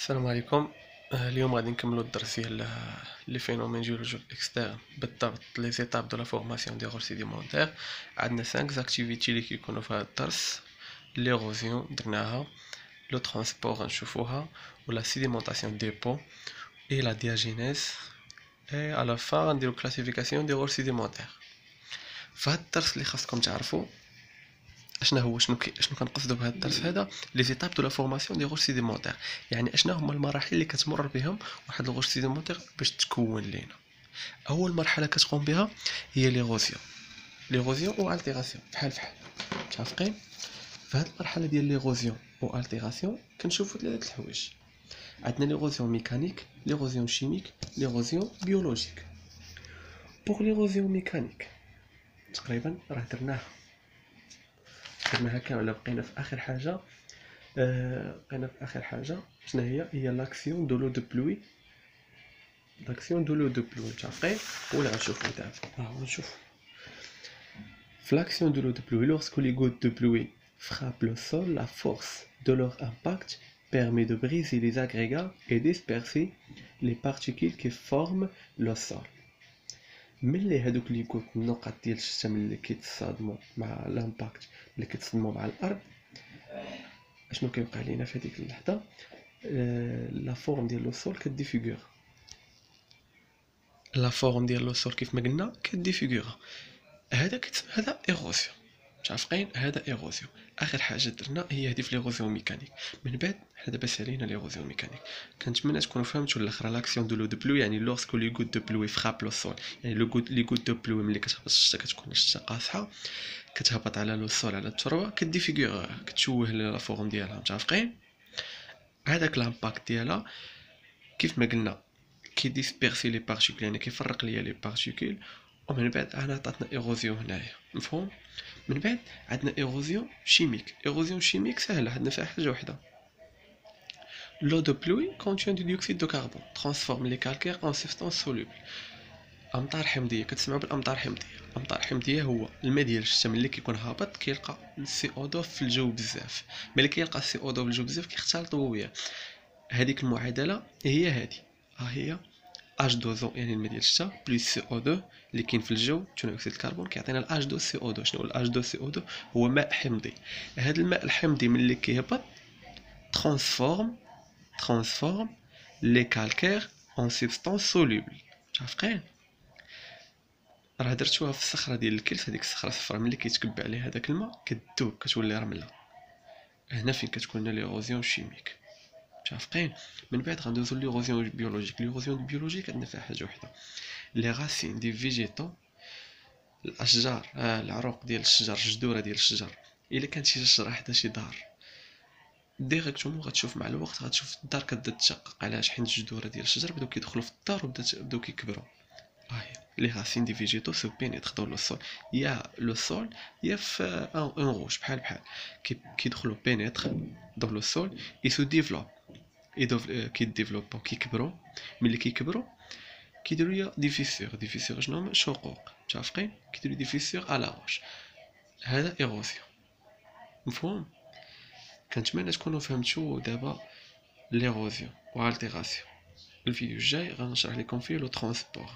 السلام عليكم. اليوم غادي نكملو الدرس ديال لي فينومين جيولوجيك اكسترن، بالضبط لي زيتاب دو لا فورماسيون دي غول سيديمونتير. عندنا 5 اكتيفيتي اللي كيكونوا في هذا الدرس. ليروزيون درناها، لو ترونسبور غنشوفوها، ولا سيديمونطاسيون دي بو، اي لا دياجينيز، اي على فا غنديرو كلاسيفيكاسيون دي غول سيديمونتير. في هذا الدرس اللي خاصكم تعرفوا شنو كنقصدوا بهذا الدرس هذا، لي زيتاب دو لا فورماسيون دي غوش سيديمونتير. يعني اشنا هما المراحل اللي كتمر بهم واحد الغوش سيديمونتير باش تكون لينا. اول مرحله كتقوم بها هي ليغوزيون او التيراسيون، بحال متفقين. في هذه المرحله ديال ليغوزيون او التيراسيون كنشوفوا ثلاثه الحوايج. عندنا ليغوزيون ميكانيك، ليغوزيون شيميك، ليغوزيون بيولوجيك. بوغ ليغوزيون ميكانيك تقريبا راه درناها كامله، بقينا في اخر حاجه. شنو هي لاكسيون دو لو دو بلوي. متعرفين ولا غنشوفو دابا؟ غنشوفو في لاكسيون دو لو دو بلوي. lorsque les gouttes de pluie frappent le sol, la force de leur impact permet de briser les agrégats et disperser les particules qui forment le sol. ملي هادوك لي كوت النقط ديال الشتا ملي كيتصادموا مع الامباكت، ملي كيتصدموا مع الارض، اشنو كيوقع لينا في هذيك اللحظه؟ لا فورم ديال لو سول كديفيغور. لا فورم ديال لو سول كيف ما قلنا كديفيغور. هذا ايروزيون، متفقين؟ هذا ايروزيون. اخر حاجه درنا هي هذه في ليغوزيون ميكانيك. من بعد حنا دابا سالينا ليغوزيون ميكانيك. كنتمنى تكونوا فهمتوا الاخر. لاكسيون دو لو دو بلو يعني لورسكو لي غوت دو بلوي فراب لو سول، يعني لي غوت دو بلوي ملي كتهبط الشتا كتكون الشتا قاصحه، كتهبط على لو سول على التربه، كديفيغور، كتشوه لا فورم ديالها. متفقين؟ هذاك لامباكت ديالها كيف ما قلنا كي ديسبيرسي لي بارتيكول، يعني كيفرق ليا لي بارتيكول. ومن بعد انا عطاتنا ايروزيون هنايا، مفهوم؟ من بعد عندنا ايروزيون شيميك. ايروزيون شيميك سهله، عندنا فيها حاجه وحده. l'eau de pluie contient du dioxyde de carbone transforme les calcaires en substance soluble. امطار حمضيه، كتسمعوا بالامطار حمضيه. الامطار حمضيه هو الماء ديال الشتا ملي كيكون هابط كيلقى السي او 2 في الجو بزاف. ملي كيلقى السي او 2 في الجو بزاف كيختلطوا وياه. هذيك المعادله هي هذه، ها هي H2O يعني الماء ديال الشتا بلس CO2 اللي كاين في الجو ثاني اكسيد الكربون كيعطينا ال H2CO2. شنو ال H2CO2؟ هو ماء حمضي. هذا الماء الحمضي ملي كيهبط ترانسفورم لي كالكير اون سبستانس سولوبل. متفقين؟ راه درتوها في الصخره ديال الكلس، هذيك الصخره الصفراء ملي كيتكب عليها هذاك الماء كتذوب كتولي رمله. هنا فين كتكون لنا ليغوزيون شيميك. متفقين؟ من بعد غندوزو ليغوزيون بيولوجيك. ليغوزيون بيولوجيك عندنا فيها حاجه وحده. لي راسين دي فيجيتو، الاشجار، العروق ديال الشجر، الجذوره ديال الشجر. الا كانت شي شجره حدا شي دار ديريكتومون غتشوف مع الوقت، غتشوف الدار كتبدا تشقق. علاش؟ حيت الجذوره ديال الشجر بداو كيدخلوا في الدار وبداو كيكبروا. هاهي لي راسين دي فيجيتو سو بينيتر دون لو سول، يا لو سول يا في ان روج، بحال كيدخلوا بينيتر دون لو سول اي سو ديفلوب، كيديفلوبو كيكبروا. ملي كيكبروا كيديروا ليا دي فيسور. شنو هما؟ شقوق. متفقين؟ كيديروا دي فيسور على روج. هذا ايروزيون، مفهوم؟ كنتمنى تكونوا فهمتوا دابا ليروزيون والتيراسيون. الفيديو الجاي غنشرح لكم فيه لو ترونسبور.